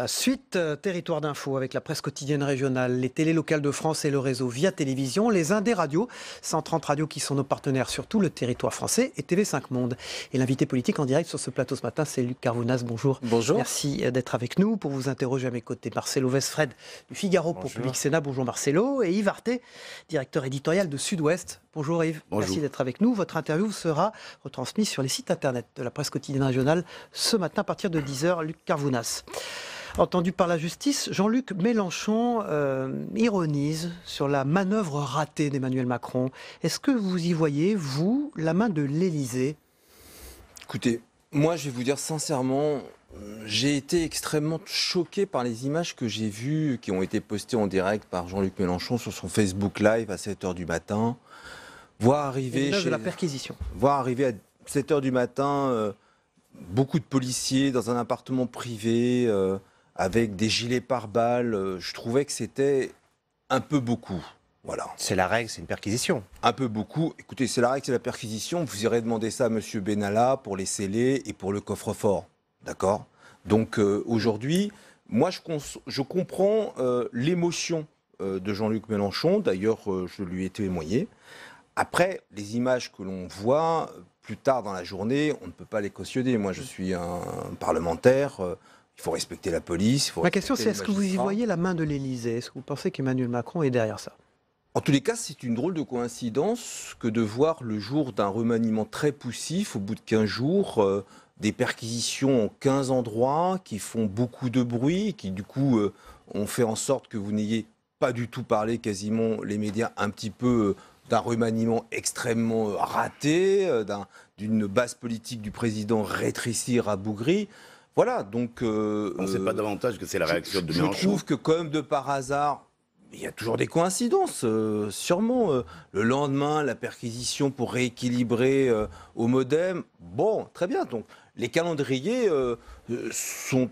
La suite, Territoire d'info avec la presse quotidienne régionale, les télés locales de France et le réseau Via Télévision, les Indés radios, 130 radios qui sont nos partenaires sur tout le territoire français et TV5 Monde. Et l'invité politique en direct sur ce plateau ce matin, c'est Luc Carvounas. Bonjour. Bonjour. Merci d'être avec nous pour vous interroger à mes côtés. Marcelo Westfred du Figaro pour Public Sénat. Bonjour Marcelo. Et Yves Arté, directeur éditorial de Sud-Ouest. Bonjour Yves. Bonjour. Merci d'être avec nous. Votre interview sera retransmise sur les sites internet de la presse quotidienne régionale ce matin à partir de 10h. Luc Carvounas. Entendu par la justice, Jean-Luc Mélenchon ironise sur la manœuvre ratée d'Emmanuel Macron. Est-ce que vous y voyez, vous, la main de l'Élysée ? Écoutez, moi je vais vous dire sincèrement, j'ai été extrêmement choqué par les images que j'ai vues, qui ont été postées en direct par Jean-Luc Mélenchon sur son Facebook Live à 7h du matin. Voir arriver, de la perquisition. Voir arriver à 7h du matin beaucoup de policiers dans un appartement privé, avec des gilets pare-balles, je trouvais que c'était un peu beaucoup. Voilà. C'est la règle, c'est une perquisition. Un peu beaucoup. Écoutez, c'est la règle, c'est la perquisition. Vous irez demander ça à M. Benalla pour les scellés et pour le coffre-fort. D'accord ? Donc aujourd'hui, moi je comprends l'émotion de Jean-Luc Mélenchon. D'ailleurs, je lui ai témoigné. Après, les images que l'on voit plus tard dans la journée, on ne peut pas les cautionner. Moi, je suis un parlementaire. Il faut respecter la police. Ma question, c'est est-ce que vous y voyez la main de l'Élysée ? Est-ce que vous pensez qu'Emmanuel Macron est derrière ça ? En tous les cas, c'est une drôle de coïncidence que de voir le jour d'un remaniement très poussif, au bout de 15 jours, des perquisitions en 15 endroits qui font beaucoup de bruit, qui du coup ont fait en sorte que vous n'ayez pas du tout parlé, quasiment les médias, un petit peu d'un remaniement extrêmement raté, d'une base politique du président rétrécie, rabougrie. Voilà, donc... on ne sait pas davantage que c'est la réaction de Mélenchon. Je trouve que comme de par hasard, il y a toujours des coïncidences, sûrement. Le lendemain, la perquisition pour rééquilibrer au MoDem. Bon, très bien. Donc, les calendriers sont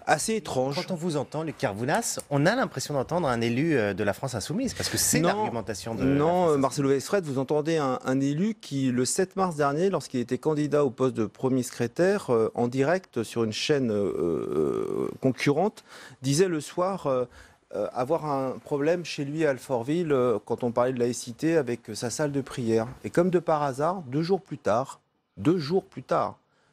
assez étranges. Quand on vous entend, Luc Carvounas, on a l'impression d'entendre un élu de la France Insoumise, parce que c'est l'argumentation de... Non, Marcelo Westred, vous entendez un élu qui, le 7 mars dernier, lorsqu'il était candidat au poste de premier secrétaire, en direct sur une chaîne concurrente, disait le soir... avoir un problème chez lui à Alfortville quand on parlait de laïcité avec sa salle de prière. Et comme de par hasard, 2 jours plus tard,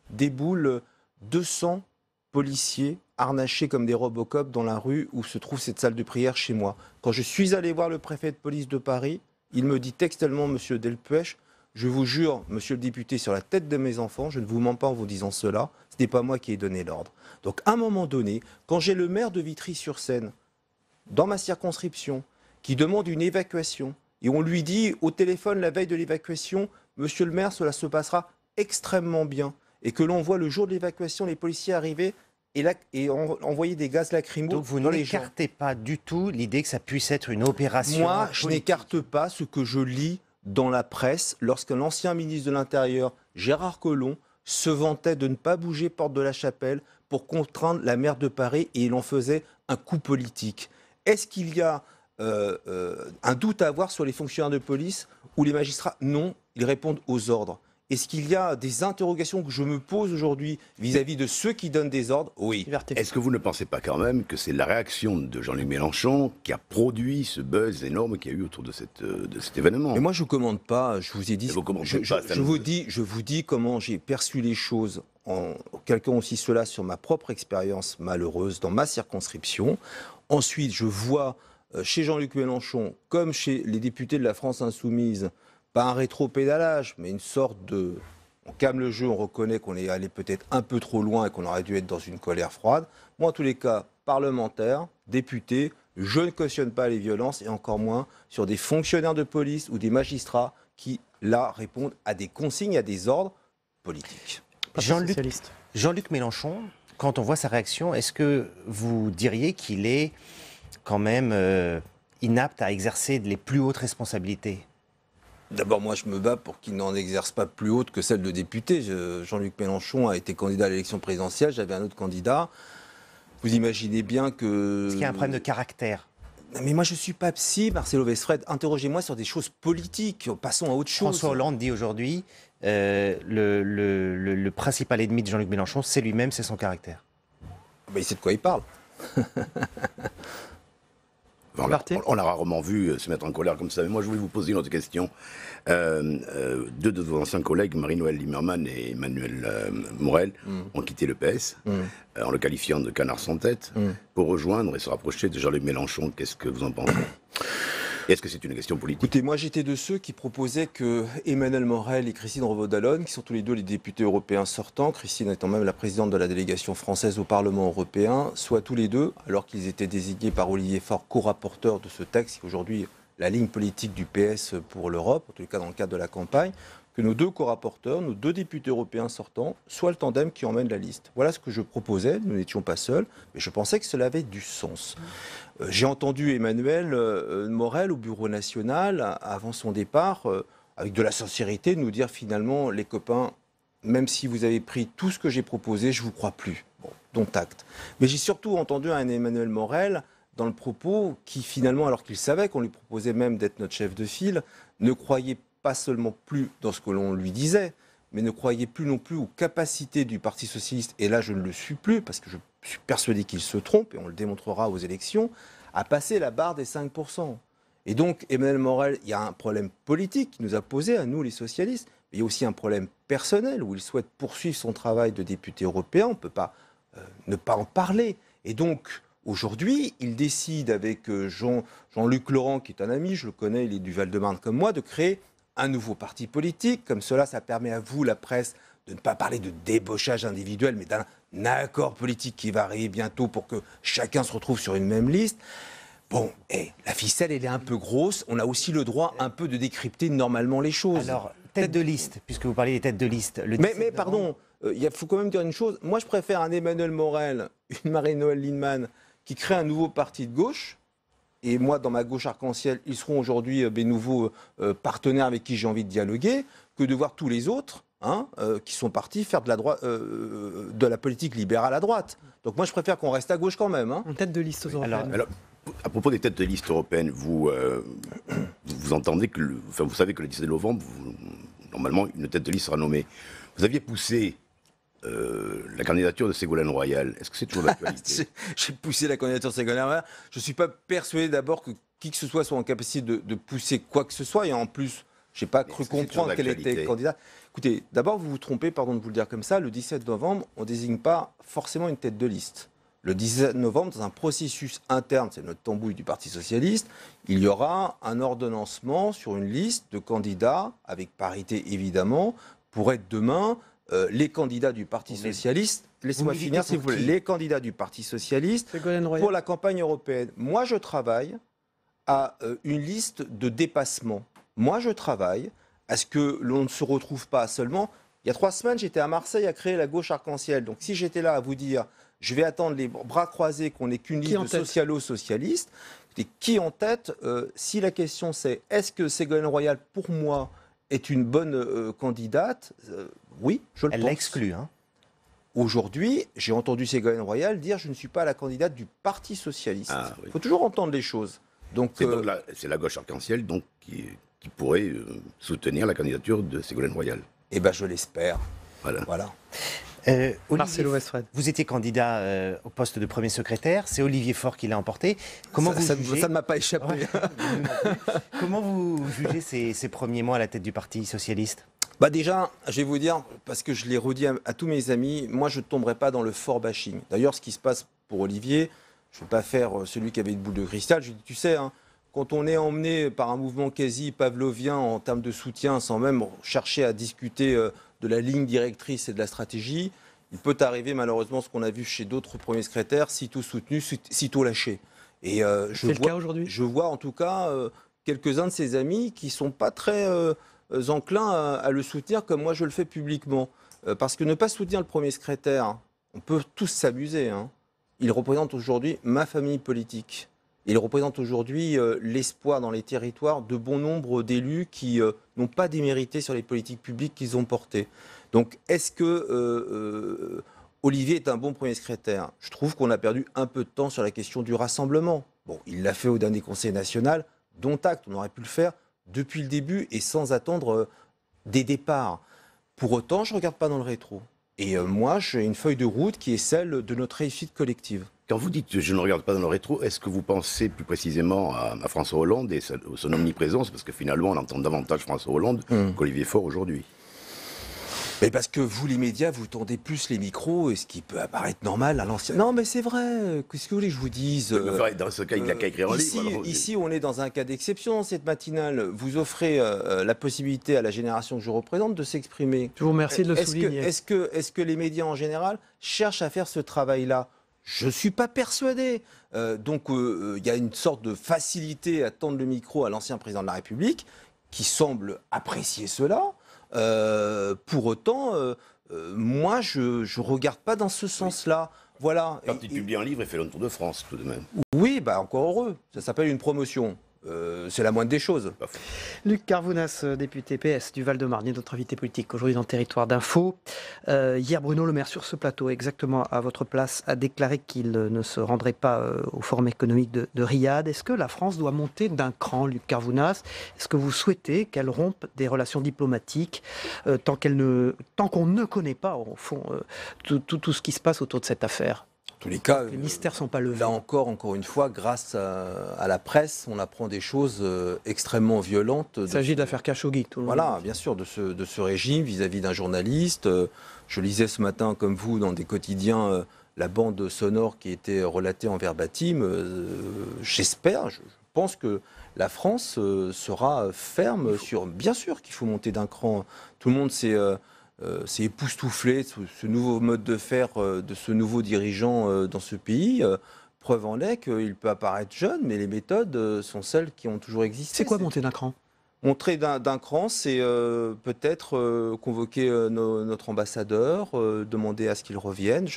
déboulent 200 policiers harnachés comme des Robocop dans la rue où se trouve cette salle de prière chez moi. Quand je suis allé voir le préfet de police de Paris, il me dit textuellement, monsieur Delpech, je vous jure, monsieur le député, sur la tête de mes enfants, je ne vous mens pas en vous disant cela, ce n'est pas moi qui ai donné l'ordre. Donc à un moment donné, quand j'ai le maire de Vitry-sur-Seine, dans ma circonscription, qui demande une évacuation, et on lui dit au téléphone la veille de l'évacuation, monsieur le maire, cela se passera extrêmement bien, et que l'on voit le jour de l'évacuation les policiers arriver et envoyer des gaz lacrymaux. Donc vous n'écartez pas du tout l'idée que ça puisse être une opération Moi, politique. je n'écarte pas ce que je lis dans la presse lorsqu'un ancien ministre de l'Intérieur, Gérard Collomb, se vantait de ne pas bouger porte de la Chapelle pour contraindre la maire de Paris, et il en faisait un coup politique. Est-ce qu'il y a un doute à avoir sur les fonctionnaires de police ou les magistrats ? Non, ils répondent aux ordres. Est-ce qu'il y a des interrogations que je me pose aujourd'hui vis-à-vis de ceux qui donnent des ordres ? Oui. Est-ce que vous ne pensez pas quand même que c'est la réaction de Jean-Luc Mélenchon qui a produit ce buzz énorme qu'il y a eu autour de cet événement ? Mais moi, je ne commande pas. Je vous ai dit. Je vous dis comment j'ai perçu les choses en calquant aussi cela sur ma propre expérience malheureuse dans ma circonscription. Ensuite, je vois chez Jean-Luc Mélenchon, comme chez les députés de la France Insoumise, pas un rétro-pédalage, mais une sorte de... On calme le jeu, on reconnaît qu'on est allé peut-être un peu trop loin et qu'on aurait dû être dans une colère froide. Moi, en tous les cas, parlementaire, député, je ne cautionne pas les violences, et encore moins sur des fonctionnaires de police ou des magistrats qui, là, répondent à des consignes, à des ordres politiques. Jean-Luc Mélenchon, quand on voit sa réaction, est-ce que vous diriez qu'il est quand même inapte à exercer les plus hautes responsabilités ? D'abord, moi, je me bats pour qu'il n'en exerce pas plus haute que celle de député. Jean-Luc Mélenchon a été candidat à l'élection présidentielle, j'avais un autre candidat. Vous imaginez bien que... Est-ce qu'il y a un problème de caractère ? Mais moi, je ne suis pas psy, Marcelo Westred. Interrogez-moi sur des choses politiques. Passons à autre chose. François Hollande dit aujourd'hui le principal ennemi de Jean-Luc Mélenchon, c'est lui-même, c'est son caractère. Il sait de quoi il parle. On l'a rarement vu se mettre en colère comme ça. Mais moi, je voulais vous poser une autre question. Deux de vos anciens collègues, Marie-Noëlle Lieberman et Emmanuel Morel, ont quitté le PS en le qualifiant de canard sans tête pour rejoindre et se rapprocher de Jean-Luc Mélenchon. Qu'est-ce que vous en pensez? Est-ce que c'est une question politique? Écoutez, moi j'étais de ceux qui proposaient que Emmanuel Morel et Christine Revaud-Dallon, qui sont tous les deux les députés européens sortants, Christine étant même la présidente de la délégation française au Parlement européen, soient tous les deux, alors qu'ils étaient désignés par Olivier Faure, co-rapporteurs de ce texte, qui est aujourd'hui la ligne politique du PS pour l'Europe, en tout cas dans le cadre de la campagne, que nos deux co-rapporteurs, nos deux députés européens sortants, soient le tandem qui emmène la liste. Voilà ce que je proposais, nous n'étions pas seuls, mais je pensais que cela avait du sens. J'ai entendu Emmanuel Morel au Bureau national, avant son départ, avec de la sincérité, nous dire finalement, les copains, même si vous avez pris tout ce que j'ai proposé, je ne vous crois plus. Bon, dont acte. Mais j'ai surtout entendu un Emmanuel Morel dans le propos qui finalement, alors qu'il savait qu'on lui proposait même d'être notre chef de file, ne croyait pas seulement plus dans ce que l'on lui disait, mais ne croyait plus non plus aux capacités du Parti socialiste, et là je ne le suis plus, parce que je suis persuadé qu'il se trompe, et on le démontrera aux élections, à passer la barre des 5%. Et donc, Emmanuel Morel, il y a un problème politique qui nous a posé à nous, les socialistes, mais il y a aussi un problème personnel, où il souhaite poursuivre son travail de député européen, on ne peut pas ne pas en parler. Et donc, aujourd'hui, il décide avec Jean-Luc Laurent, qui est un ami, je le connais, il est du Val-de-Marne comme moi, de créer un nouveau parti politique. Comme cela, ça permet à vous, la presse, de ne pas parler de débauchage individuel, mais d'un accord politique qui va arriver bientôt pour que chacun se retrouve sur une même liste. Bon, la ficelle, elle est un peu grosse. On a aussi le droit un peu de décrypter normalement les choses. Alors, tête de liste, puisque vous parlez des têtes de liste. Mais pardon, il faut quand même dire une chose. Moi, je préfère un Emmanuel Morel, une Marie-Noëlle Lieberman, qui crée un nouveau parti de gauche. Et moi, dans ma gauche arc-en-ciel, ils seront aujourd'hui mes nouveaux partenaires avec qui j'ai envie de dialoguer, que de voir tous les autres qui sont partis faire de la politique libérale à droite. Donc moi, je préfère qu'on reste à gauche quand même. En tête de liste aux européennes. Alors, à propos des têtes de liste européennes, vous entendez que, vous savez que le 17 novembre, normalement, une tête de liste sera nommée. Vous aviez poussé la candidature de Ségolène Royal. Est-ce que c'est toujours d'actualité? J'ai poussé la candidature de Ségolène Royal. Je ne suis pas persuadé d'abord que qui que ce soit en capacité de pousser quoi que ce soit. Et en plus, je n'ai pas cru comprendre qu'elle était candidate. Écoutez, d'abord, vous vous trompez, pardon de vous le dire comme ça, le 17 novembre, on ne désigne pas forcément une tête de liste. Le 17 novembre, dans un processus interne, c'est notre tambouille du Parti socialiste, il y aura un ordonnancement sur une liste de candidats, avec parité évidemment, pour être demain les candidats du Parti socialiste. Laissez-moi finir, s'il vous plaît. Les candidats du Parti socialiste pour la campagne européenne. Moi, je travaille à une liste de dépassement. Moi, je travaille à ce que l'on ne se retrouve pas seulement. Il y a 3 semaines, j'étais à Marseille à créer la gauche arc-en-ciel. Donc, si j'étais là à vous dire, je vais attendre les bras croisés qu'on n'ait qu'une liste de socialo-socialistes, qui en tête, si la question c'est est-ce que Ségolène Royal, pour moi, est une bonne candidate, oui, je le pense. Elle l'a exclu, hein. Aujourd'hui, j'ai entendu Ségolène Royal dire je ne suis pas la candidate du Parti socialiste. Il faut toujours entendre les choses. Donc, c'est la gauche arc-en-ciel donc qui pourrait soutenir la candidature de Ségolène Royal. Eh bien, je l'espère. Voilà. Marcelo Westphal. Vous étiez candidat au poste de premier secrétaire. C'est Olivier Faure qui l'a emporté. Comment vous jugez... Ça ne m'a pas échappé. Comment vous jugez ces premiers mois à la tête du Parti socialiste? Déjà, je vais vous dire, parce que je l'ai redit à tous mes amis, moi je ne tomberai pas dans le fort bashing. D'ailleurs, ce qui se passe pour Olivier, je ne vais pas faire celui qui avait une boule de cristal. Je lui dis, tu sais, quand on est emmené par un mouvement quasi pavlovien en termes de soutien, sans même chercher à discuter de la ligne directrice et de la stratégie, il peut arriver malheureusement ce qu'on a vu chez d'autres premiers secrétaires, sitôt soutenus, sitôt lâchés. Et c'est le cas aujourd'hui. Je vois en tout cas quelques-uns de ses amis qui ne sont pas très enclins à le soutenir comme moi je le fais publiquement. Parce que ne pas soutenir le premier secrétaire, on peut tous s'amuser. Il représente aujourd'hui ma famille politique. Il représente aujourd'hui l'espoir dans les territoires de bon nombre d'élus qui n'ont pas démérité sur les politiques publiques qu'ils ont portées. Donc, est-ce que Olivier est un bon premier secrétaire? Je trouve qu'on a perdu un peu de temps sur la question du rassemblement. Bon, il l'a fait au dernier Conseil national, dont acte. On aurait pu le faire depuis le début et sans attendre des départs. Pour autant, je ne regarde pas dans le rétro. Et moi, j'ai une feuille de route qui est celle de notre réussite collective. Quand vous dites « je ne regarde pas dans le rétro », est-ce que vous pensez plus précisément à François Hollande et son omniprésence? Parce que finalement, on entend davantage François Hollande qu'Olivier Faure aujourd'hui. Mais parce que vous, les médias, vous tendez plus les micros, et ce qui peut apparaître normal à l'ancien. Non, mais c'est vrai. Qu'est-ce que vous voulez que je vous dise? Dans ce cas, il n'a qu'à écrire un livre. Alors, ici, on est dans un cas d'exception. Cette matinale, vous offrez la possibilité à la génération que je représente de s'exprimer. Je vous remercie de le souligner. Est-ce que les médias en général cherchent à faire ce travail-là? Je ne suis pas persuadé. Donc, il y a une sorte de facilité à tendre le micro à l'ancien président de la République qui semble apprécier cela. Pour autant, moi, je ne regarde pas dans ce sens-là. Voilà. Quand il publie un livre, il fait le tour de France, tout de même. Oui, bah encore heureux. Ça s'appelle une promotion. C'est la moindre des choses. Luc Carvounas, député PS du Val-de-Marne, notre invité politique aujourd'hui dans Territoire d'Info. Hier, Bruno Le Maire, sur ce plateau, exactement à votre place, a déclaré qu'il ne se rendrait pas au Forum économique de Riyad. Est-ce que la France doit monter d'un cran, Luc Carvounas? Est-ce que vous souhaitez qu'elle rompe des relations diplomatiques tant qu'on ne connaît pas, au fond, tout ce qui se passe autour de cette affaire? En tous les cas, les mystères ne sont pas levés. Là encore une fois, grâce à la presse, on apprend des choses extrêmement violentes. Il s'agit de l'affaire Khashoggi. Voilà, bien sûr, de ce régime vis-à-vis d'un journaliste. Je lisais ce matin, comme vous, dans des quotidiens, la bande sonore qui était relatée en verbatim. J'espère, je pense que la France sera ferme sur... Bien sûr qu'il faut monter d'un cran. Tout le monde s'est époustouflé de ce nouveau mode de faire de ce nouveau dirigeant dans ce pays. Preuve en est qu'il peut apparaître jeune, mais les méthodes sont celles qui ont toujours existé. C'est quoi monter d'un cran? Monter d'un cran, c'est peut-être convoquer notre ambassadeur, demander à ce qu'il revienne.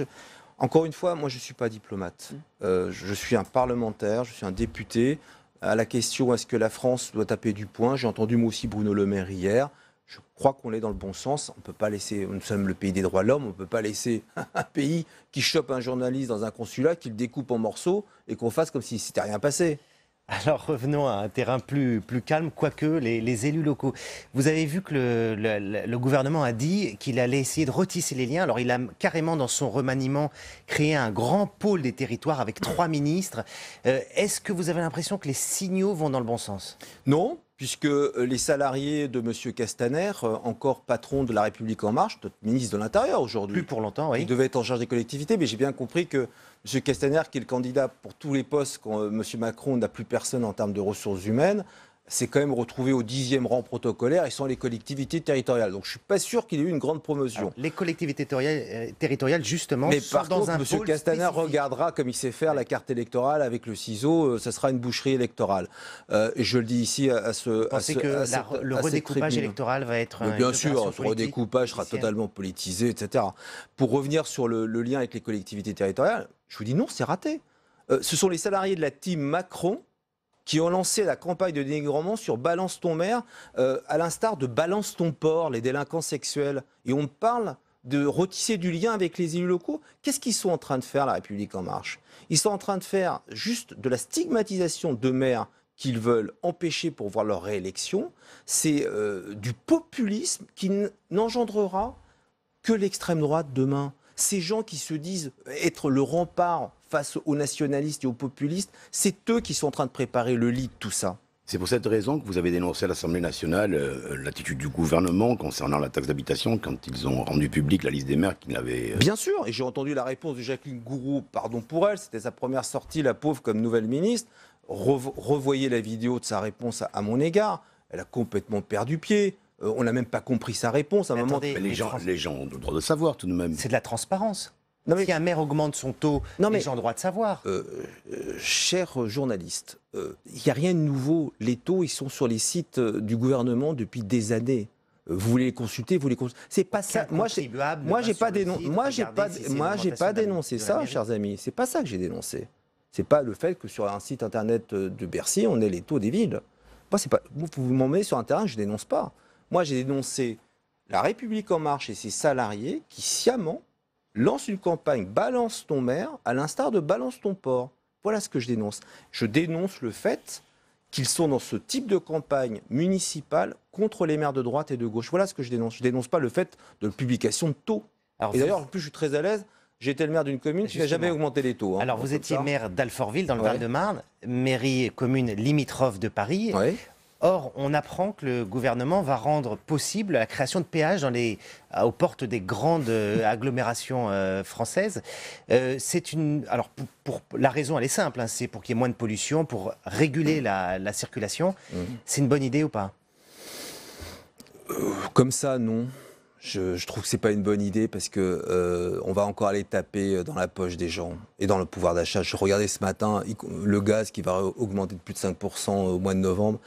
Encore une fois, moi je ne suis pas diplomate. Je suis un parlementaire, je suis un député. À la question est-ce que la France doit taper du poing, j'ai entendu moi aussi Bruno Le Maire hier. Je crois qu'on est dans le bon sens. On peut pas laisser, nous sommes le pays des droits de l'homme, on ne peut pas laisser un pays qui chope un journaliste dans un consulat, qu'il le découpe en morceaux et qu'on fasse comme si s'était rien passé. Alors revenons à un terrain plus calme, quoique les élus locaux. Vous avez vu que le gouvernement a dit qu'il allait essayer de retisser les liens. Alors il a carrément dans son remaniement créé un grand pôle des territoires avec 3 ministres. Est-ce que vous avez l'impression que les signaux vont dans le bon sens? Non, puisque les salariés de M. Castaner, encore patron de La République En Marche, notre ministre de l'Intérieur aujourd'hui, plus pour longtemps, oui, il devait être en charge des collectivités, mais j'ai bien compris que M. Castaner, qui est le candidat pour tous les postes quand M. Macron n'a plus personne en termes de ressources humaines, s'est quand même retrouvé au 10e rang protocolaire et sont les collectivités territoriales. Donc je ne suis pas sûr qu'il ait eu une grande promotion. Alors, les collectivités territoriales, justement, mais sont par dans contre, un M. pôle Castaner spécifique. regardera comme il sait faire la carte électorale avec le ciseau, ça sera une boucherie électorale. Et je le dis ici à ce... Vous pensez que le redécoupage électoral va être... Bien sûr, ce redécoupage sera totalement politisé, etc. Pour revenir sur le lien avec les collectivités territoriales, je vous dis non, c'est raté. Ce sont les salariés de la team Macron qui ont lancé la campagne de dénigrement sur Balance ton maire, à l'instar de Balance ton porc, les délinquants sexuels. Et on parle de retisser du lien avec les élus locaux. Qu'est-ce qu'ils sont en train de faire, La République En Marche? Ils sont en train de faire juste de la stigmatisation de maires qu'ils veulent empêcher pour voir leur réélection. C'est du populisme qui n'engendrera que l'extrême droite demain. Ces gens qui se disent être le rempart face aux nationalistes et aux populistes, c'est eux qui sont en train de préparer le lit de tout ça. C'est pour cette raison que vous avez dénoncé à l'Assemblée nationale l'attitude du gouvernement concernant la taxe d'habitation quand ils ont rendu public la liste des maires qui l'avaient... Bien sûr, et j'ai entendu la réponse de Jacqueline Gourault, pardon pour elle, c'était sa première sortie, la pauvre, comme nouvelle ministre. Revoyez la vidéo de sa réponse à mon égard, elle a complètement perdu pied. On n'a même pas compris sa réponse à un moment. Mais les gens ont le droit de savoir tout de même. C'est de la transparence. Si un maire augmente son taux, les gens ont le droit de savoir. Cher journaliste, il n'y a rien de nouveau. Les taux, ils sont sur les sites du gouvernement depuis des années. Vous voulez les consulter, c'est pas ça. Moi, j'ai pas dénoncé ça, chers amis. C'est pas ça que j'ai dénoncé. C'est pas le fait que sur un site internet de Bercy, on ait les taux des villes. Moi, c'est pas. Vous m'en mettez sur un terrain, je dénonce pas. Moi, j'ai dénoncé La République En Marche et ses salariés qui sciemment lancent une campagne Balance ton maire à l'instar de Balance ton porc. Voilà ce que je dénonce. Je dénonce le fait qu'ils sont dans ce type de campagne municipale contre les maires de droite et de gauche. Voilà ce que je dénonce. Je ne dénonce pas le fait de publication de taux. Et d'ailleurs, en plus, je suis très à l'aise. J'étais le maire d'une commune qui n'a jamais augmenté les taux. Alors, vous étiez maire d'Alfortville, dans le Val-de-Marne, mairie commune limitrophe de Paris. Oui. Or, on apprend que le gouvernement va rendre possible la création de péages aux portes des grandes agglomérations françaises. Alors, pour la raison, elle est simple, hein, c'est pour qu'il y ait moins de pollution, pour réguler la circulation. C'est une bonne idée ou pas? Comme ça, non. Je trouve que c'est pas une bonne idée parce que on va encore aller taper dans la poche des gens et dans le pouvoir d'achat. Je regardais ce matin le gaz qui va augmenter de plus de 5% au mois de novembre.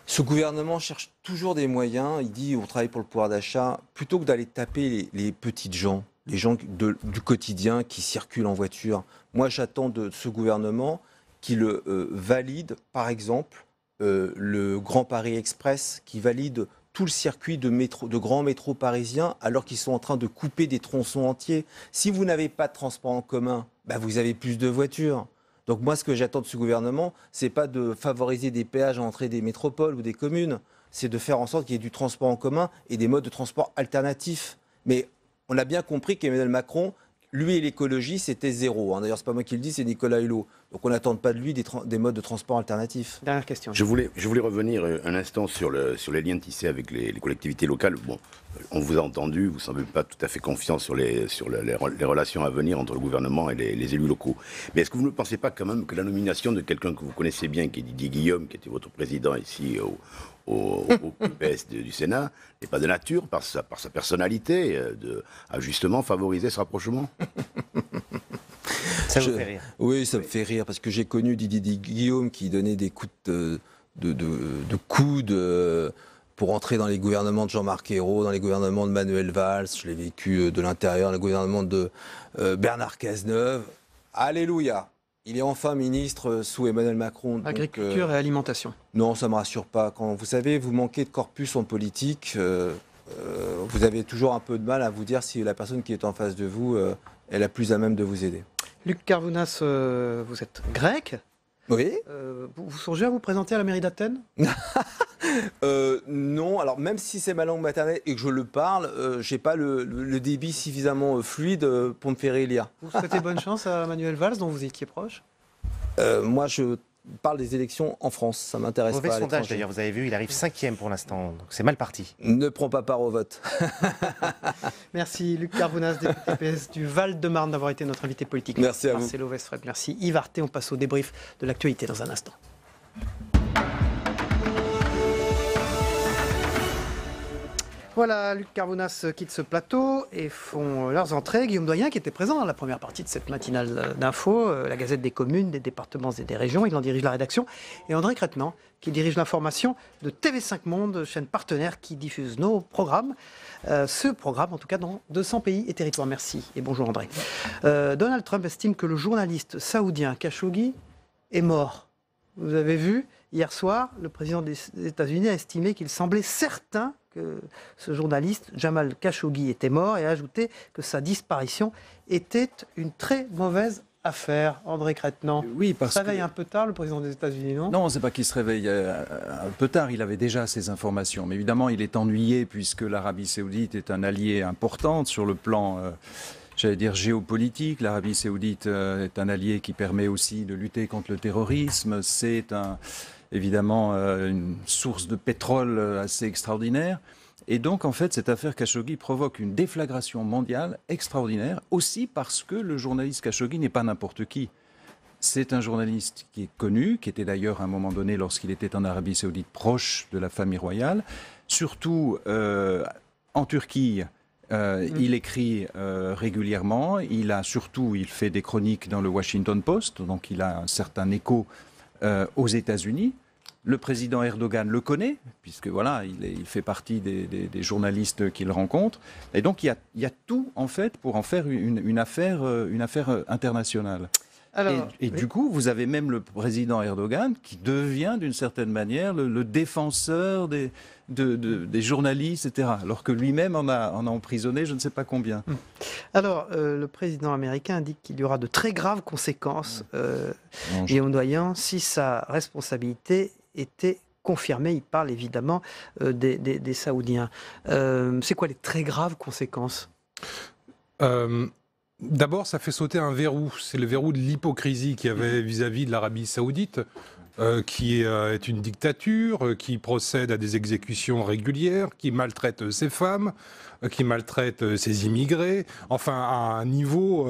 Ce gouvernement cherche toujours des moyens. Il dit on travaille pour le pouvoir d'achat plutôt que d'aller taper les petites gens, les gens du quotidien qui circulent en voiture. Moi, j'attends de ce gouvernement qu'il valide, par exemple, le Grand Paris Express, qui valide tout le circuit de grands métros parisiens, alors qu'ils sont en train de couper des tronçons entiers. Si vous n'avez pas de transport en commun, vous avez plus de voitures. Donc moi, ce que j'attends de ce gouvernement, c'est pas de favoriser des péages à l'entrée des métropoles ou des communes, c'est de faire en sorte qu'il y ait du transport en commun et des modes de transport alternatifs. Mais on a bien compris qu'Emmanuel Macron, lui et l'écologie, c'était zéro. D'ailleurs, c'est pas moi qui le dis, c'est Nicolas Hulot. Donc on n'attend pas de lui des modes de transport alternatifs. Dernière question. Je voulais revenir un instant sur les liens tissés avec les collectivités locales. Bon, on vous a entendu, vous ne semblez pas tout à fait confiant sur les relations à venir entre le gouvernement et les élus locaux. Mais est-ce que vous ne pensez pas quand même que la nomination de quelqu'un que vous connaissez bien, qui est Didier Guillaume, qui était votre président ici au PS du Sénat, n'est pas de nature, par sa personnalité, à justement favoriser ce rapprochement? Ça vous fait rire? Oui, ça me fait rire, parce que j'ai connu Didier Guillaume qui donnait des coups de coude pour entrer dans les gouvernements de Jean-Marc Ayrault, dans les gouvernements de Manuel Valls. Je l'ai vécu de l'intérieur, dans le gouvernement de Bernard Cazeneuve. Alléluia! Il est enfin ministre sous Emmanuel Macron. Agriculture et alimentation. Non, ça ne me rassure pas. Quand vous savez, vous manquez de corpus en politique, vous avez toujours un peu de mal à vous dire si la personne qui est en face de vous est la plus à même de vous aider. Luc Carvounas, vous êtes grec. Oui. Vous songez à vous présenter à la mairie d'Athènes? Non, alors même si c'est ma langue maternelle et que je le parle, j'ai pas le débit suffisamment fluide pour me faire élire. Vous souhaitez bonne chance à Manuel Valls, dont vous étiez proche? Moi, je parle des élections en France, ça m'intéresse pas. Mauvais sondage d'ailleurs, vous avez vu, il arrive 5e pour l'instant, donc c'est mal parti. Ne prends pas part au vote. Merci Luc Carvounas, député PS du Val-de-Marne, d'avoir été notre invité politique. Merci à vous. Marcelo Westfred, merci Yves Arté. On passe au débrief de l'actualité dans un instant. Voilà, Luc Carvounas quitte ce plateau et font leurs entrées. Guillaume Doyen, qui était présent dans la première partie de cette matinale d'info, la Gazette des communes, des départements et des régions, il en dirige la rédaction. Et André Crétenant, qui dirige l'information de TV5 Monde, chaîne partenaire qui diffuse nos programmes. Ce programme, en tout cas, dans 200 pays et territoires. Merci et bonjour André. Donald Trump estime que le journaliste saoudien Khashoggi est mort. Vous avez vu, hier soir, le président des États-Unis a estimé qu'il semblait certain que ce journaliste, Jamal Khashoggi, était mort et a ajouté que sa disparition était une très mauvaise affaire. André Crétenant, oui, parce il se réveille un peu tard, le président des États-Unis, non? Non, c'est pas qu'il se réveille un peu tard, il avait déjà ces informations. Mais évidemment, il est ennuyé puisque l'Arabie Saoudite est un allié important sur le plan, j'allais dire, géopolitique. L'Arabie Saoudite est un allié qui permet aussi de lutter contre le terrorisme. C'est évidemment une source de pétrole assez extraordinaire. Et donc, en fait, cette affaire Khashoggi provoque une déflagration mondiale extraordinaire, aussi parce que le journaliste Khashoggi n'est pas n'importe qui. C'est un journaliste qui est connu, qui était d'ailleurs à un moment donné, lorsqu'il était en Arabie Saoudite, proche de la famille royale. Surtout en Turquie, il écrit régulièrement. Il fait des chroniques dans le Washington Post, donc il a un certain écho aux États-Unis. Le président Erdogan le connaît, puisque voilà, il fait partie des journalistes qu'il rencontre. Et donc, il y a tout, en fait, pour en faire une affaire internationale. Alors, et du coup, vous avez même le président Erdogan qui devient, d'une certaine manière, le défenseur des journalistes, etc. Alors que lui-même en a emprisonné je ne sais pas combien. Alors, le président américain indique qu'il y aura de très graves conséquences, Guillaume Doyen, si sa responsabilité était confirmée. Il parle évidemment des Saoudiens. C'est quoi les très graves conséquences ? D'abord, ça fait sauter un verrou. C'est le verrou de l'hypocrisie qu'il y avait vis-à-vis de l'Arabie Saoudite, qui est une dictature, qui procède à des exécutions régulières, qui maltraite ses femmes, qui maltraite ses immigrés, enfin à un niveau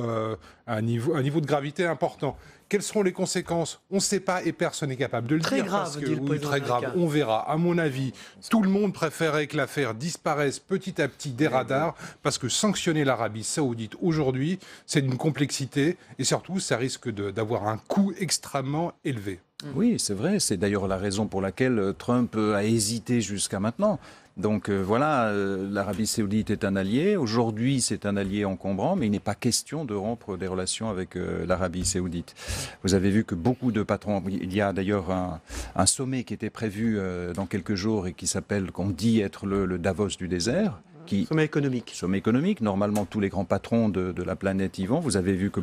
de gravité important. Quelles seront les conséquences? On ne sait pas et personne n'est capable de le très dire. Grave, dit le président très grave, on verra. À mon avis, tout le monde préférait que l'affaire disparaisse petit à petit des radars, parce que sanctionner l'Arabie Saoudite aujourd'hui, c'est d'une complexité et surtout, ça risque d'avoir un coût extrêmement élevé. Oui, c'est vrai. C'est d'ailleurs la raison pour laquelle Trump a hésité jusqu'à maintenant. Donc voilà, l'Arabie Saoudite est un allié. Aujourd'hui, c'est un allié encombrant, mais il n'est pas question de rompre des relations avec l'Arabie Saoudite. Vous avez vu que beaucoup de patrons... Il y a d'ailleurs un sommet qui était prévu dans quelques jours et qui s'appelle, qu'on dit être le Davos du désert. Sommet économique. Sommet économique. Normalement, tous les grands patrons de la planète y vont. Vous avez vu que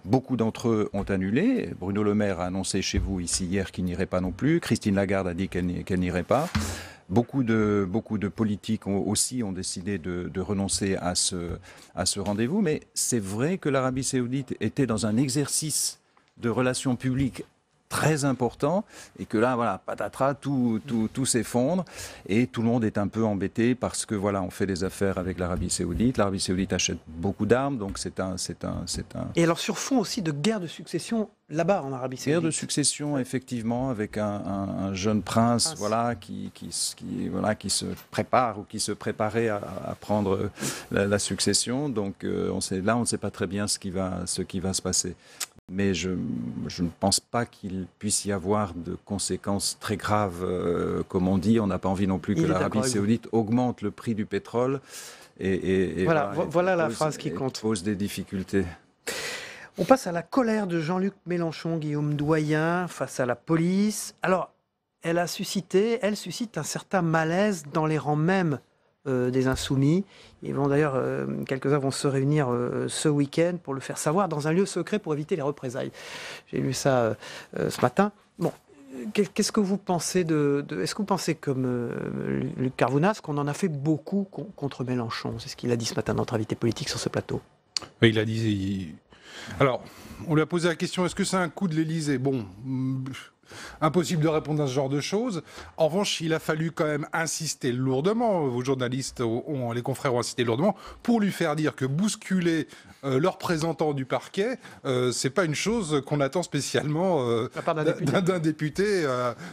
beaucoup d'entre eux ont annulé. Bruno Le Maire a annoncé chez vous ici hier qu'il n'irait pas non plus. Christine Lagarde a dit qu'elle n'irait pas. Beaucoup de politiques aussi ont décidé de renoncer à ce rendez-vous. Mais c'est vrai que l'Arabie Saoudite était dans un exercice de relations publiques très important et que là, voilà, patatras, tout s'effondre et tout le monde est un peu embêté parce que voilà, on fait des affaires avec l'Arabie Saoudite. L'Arabie Saoudite achète beaucoup d'armes, donc c'est un. Et alors sur fond aussi de guerre de succession là-bas en Arabie Saoudite. Guerre de succession, effectivement, avec un jeune prince, voilà, qui se prépare ou qui se préparait à prendre la succession. Donc on ne sait pas très bien ce qui va se passer. Mais je ne pense pas qu'il puisse y avoir de conséquences très graves, comme on dit. On n'a pas envie non plus que l'Arabie Saoudite augmente le prix du pétrole. Et voilà la phrase qui compte. Pose des difficultés. On passe à la colère de Jean-Luc Mélenchon, Guillaume Doyen, face à la police. Alors, elle suscite un certain malaise dans les rangs même des Insoumis. Quelques-uns vont se réunir ce week-end pour le faire savoir dans un lieu secret pour éviter les représailles. J'ai lu ça ce matin. Bon, qu'est-ce que vous pensez est-ce que vous pensez comme Luc Carvounas qu'on en a fait beaucoup contre Mélenchon? C'est ce qu'il a dit ce matin, notre invité politique sur ce plateau. Oui, il a dit... Alors, on lui a posé la question, est-ce que c'est un coup de l'Élysée? Bon... Impossible de répondre à ce genre de choses. En revanche, il a fallu quand même insister lourdement, vos journalistes, les confrères ont insisté lourdement, pour lui faire dire que bousculer le représentant du parquet, c'est pas une chose qu'on attend spécialement d'un député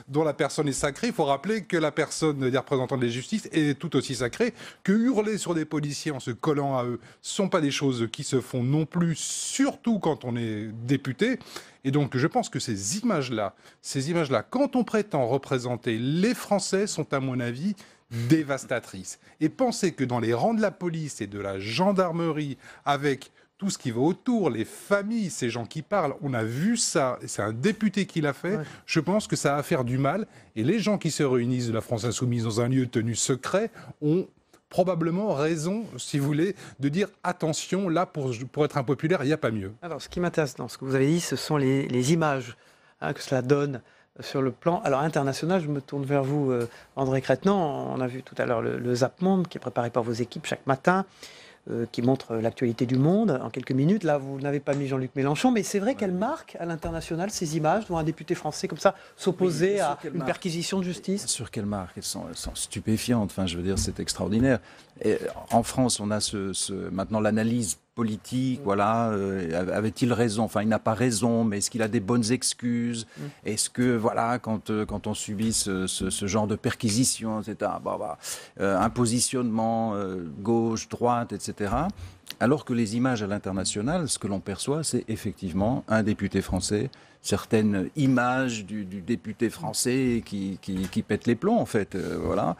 dont la personne est sacrée. Il faut rappeler que la personne des représentants de la justice est tout aussi sacrée, que hurler sur des policiers en se collant à eux, ce sont pas des choses qui se font non plus, surtout quand on est député. Et donc, je pense que ces images-là, quand on prétend représenter les Français, sont, à mon avis, dévastatrices. Et penser que dans les rangs de la police et de la gendarmerie, avec tout ce qui va autour, les familles, ces gens qui parlent, on a vu ça, et c'est un député qui l'a fait, je pense que ça va faire du mal. Et les gens qui se réunissent de la France Insoumise dans un lieu tenu secret ont probablement raison, si vous voulez, de dire attention, là, pour être impopulaire, il n'y a pas mieux. Alors, ce qui m'intéresse dans ce que vous avez dit, ce sont les images que cela donne sur le plan international. Je me tourne vers vous, André Crétenant. On a vu tout à l'heure le Zap Monde, qui est préparé par vos équipes chaque matin, qui montre l'actualité du monde en quelques minutes. Là, vous n'avez pas mis Jean-Luc Mélenchon, mais c'est vrai qu'elle marque à l'international ces images, dont un député français comme ça s'opposer à une perquisition de justice. Sur quelle marque elles sont stupéfiantes. Enfin, je veux dire, c'est extraordinaire. Et en France, on a maintenant l'analyse politique, voilà, avait-il raison? Enfin, il n'a pas raison, mais est-ce qu'il a des bonnes excuses? Est-ce que, voilà, quand on subit ce genre de perquisition, etc., un positionnement gauche, droite, etc., alors que les images à l'international, ce que l'on perçoit, c'est effectivement un député français, certaines images du député français qui pète les plombs, en fait, voilà,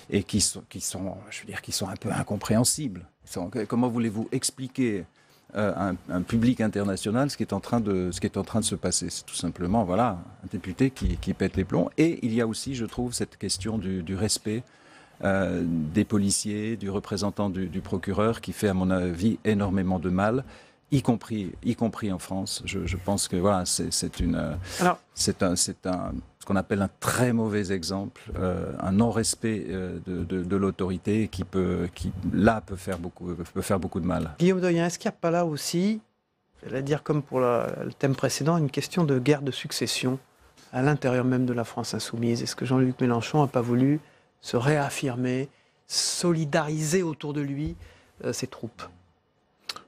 et qui sont un peu incompréhensibles. Comment voulez-vous expliquer à un public international ce qui est en train de se passer? C'est tout simplement, voilà, un député qui pète les plombs. Et il y a aussi, je trouve, cette question du respect des policiers, du représentant du procureur, qui fait, à mon avis, énormément de mal, y compris en France. Je pense que voilà, c'est ce qu'on appelle un très mauvais exemple, un non-respect de l'autorité qui peut faire beaucoup de mal. Guillaume Doyen, est-ce qu'il n'y a pas là aussi, j'allais dire comme pour le thème précédent, une question de guerre de succession à l'intérieur même de la France insoumise? Est-ce que Jean-Luc Mélenchon n'a pas voulu se réaffirmer, solidariser autour de lui ses troupes?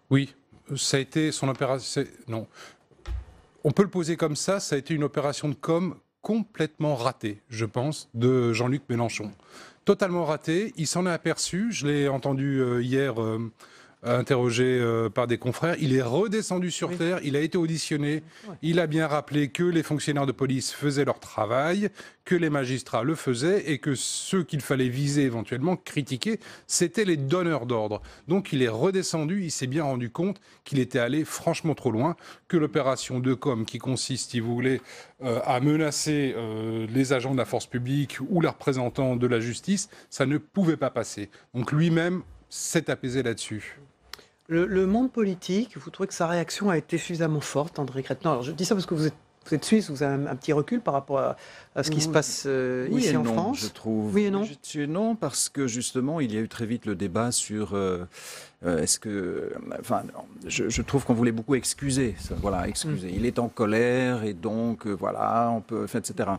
Oui, ça a été son opération. Non, on peut le poser comme ça. Ça a été une opération de com complètement ratée, je pense, de Jean-Luc Mélenchon. Totalement ratée. Il s'en est aperçu. Je l'ai entendu hier interrogé par des confrères. Il est redescendu sur terre. Il a été auditionné. Il a bien rappelé que les fonctionnaires de police faisaient leur travail, que les magistrats le faisaient et que ceux qu'il fallait viser éventuellement, critiquer, c'étaient les donneurs d'ordre. Donc il est redescendu. Il s'est bien rendu compte qu'il était allé franchement trop loin, que l'opération de com qui consiste, si vous voulez, à menacer les agents de la force publique ou les représentants de la justice, ça ne pouvait pas passer. Donc lui-même s'est apaisé là-dessus. Le monde politique, vous trouvez que sa réaction a été suffisamment forte, André Crétenant? Alors je dis ça parce que vous êtes suisse, vous avez un petit recul par rapport à ce qui se passe ici en France. Je trouve. Oui et non. Non, parce que justement, il y a eu très vite le débat sur est-ce que. Enfin, je trouve qu'on voulait beaucoup excuser. Voilà, excuser. Il est en colère et donc, voilà, on peut. Etc.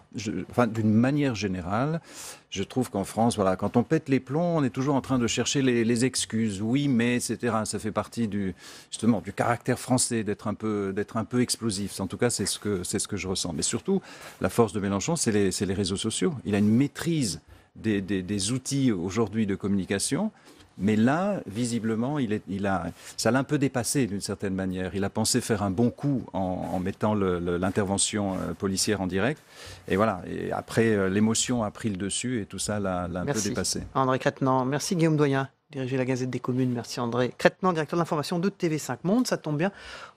D'une manière générale, je trouve qu'en France, voilà, quand on pète les plombs, on est toujours en train de chercher les excuses. Oui, mais, etc. Ça fait partie justement du caractère français d'être un peu explosif. En tout cas, c'est ce que je ressens. Mais surtout, la force de Mélenchon, c'est les réseaux sociaux. Il a une maîtrise des outils aujourd'hui de communication. Mais là, visiblement, ça l'a un peu dépassé d'une certaine manière. Il a pensé faire un bon coup en mettant l'intervention policière en direct. Et voilà. Et après, l'émotion a pris le dessus et tout ça l'a un peu dépassé. André Crétenant. Merci Guillaume Doyen, dirigé la Gazette des Communes. Merci André Crétenant, directeur de l'information de TV5 Monde. Ça tombe bien.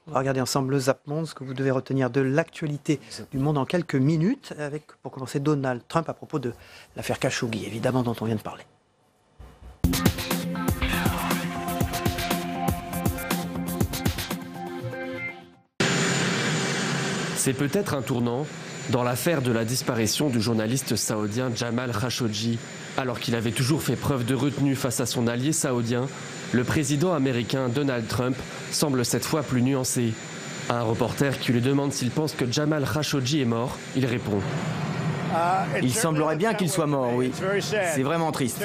On va regarder ensemble le Zap Monde, ce que vous devez retenir de l'actualité du monde en quelques minutes, avec, pour commencer, Donald Trump à propos de l'affaire Khashoggi, évidemment, dont on vient de parler. C'est peut-être un tournant dans l'affaire de la disparition du journaliste saoudien Jamal Khashoggi. Alors qu'il avait toujours fait preuve de retenue face à son allié saoudien, le président américain Donald Trump semble cette fois plus nuancé. À un reporter qui lui demande s'il pense que Jamal Khashoggi est mort, il répond. Il semblerait bien qu'il soit mort, oui. C'est vraiment triste.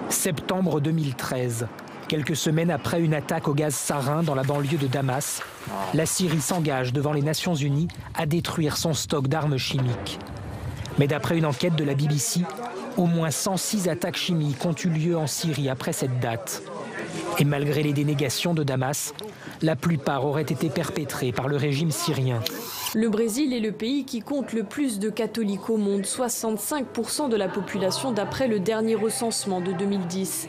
Septembre 2013. Quelques semaines après une attaque au gaz sarin dans la banlieue de Damas, la Syrie s'engage devant les Nations Unies à détruire son stock d'armes chimiques. Mais d'après une enquête de la BBC, au moins 106 attaques chimiques ont eu lieu en Syrie après cette date. Et malgré les dénégations de Damas, la plupart auraient été perpétrées par le régime syrien. Le Brésil est le pays qui compte le plus de catholiques au monde, 65% de la population d'après le dernier recensement de 2010.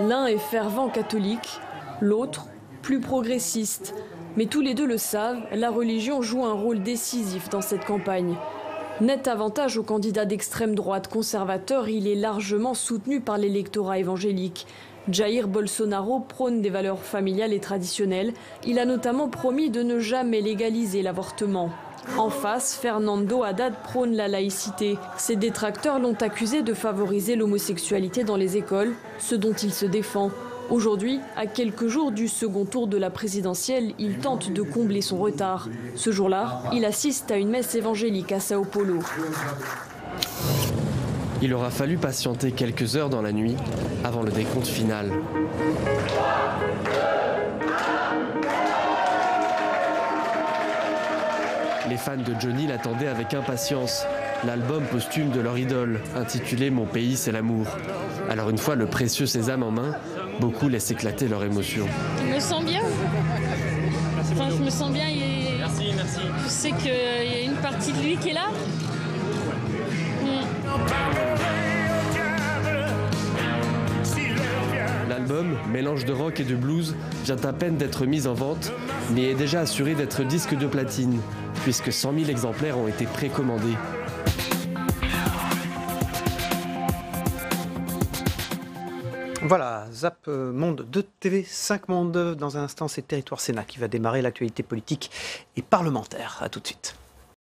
L'un est fervent catholique, l'autre plus progressiste. Mais tous les deux le savent, la religion joue un rôle décisif dans cette campagne. Net avantage au candidat d'extrême droite conservateur, il est largement soutenu par l'électorat évangélique. Jair Bolsonaro prône des valeurs familiales et traditionnelles. Il a notamment promis de ne jamais légaliser l'avortement. En face, Fernando Haddad prône la laïcité. Ses détracteurs l'ont accusé de favoriser l'homosexualité dans les écoles, ce dont il se défend. Aujourd'hui, à quelques jours du second tour de la présidentielle, il tente de combler son retard. Ce jour-là, il assiste à une messe évangélique à Sao Paulo. Il aura fallu patienter quelques heures dans la nuit avant le décompte final. Les fans de Johnny l'attendaient avec impatience. L'album posthume de leur idole, intitulé « Mon pays, c'est l'amour ». Alors une fois le précieux sésame en main, beaucoup laissent éclater leur émotion. Je me sens bien. Enfin, je me sens bien. Merci. Je sais qu'il y a une partie de lui qui est là. L'album, mélange de rock et de blues, vient à peine d'être mis en vente, mais est déjà assuré d'être disque de platine, puisque 100 000 exemplaires ont été précommandés. Voilà, Zap Monde de TV5 Monde. Dans un instant, c'est Territoire Sénat qui va démarrer l'actualité politique et parlementaire. A tout de suite.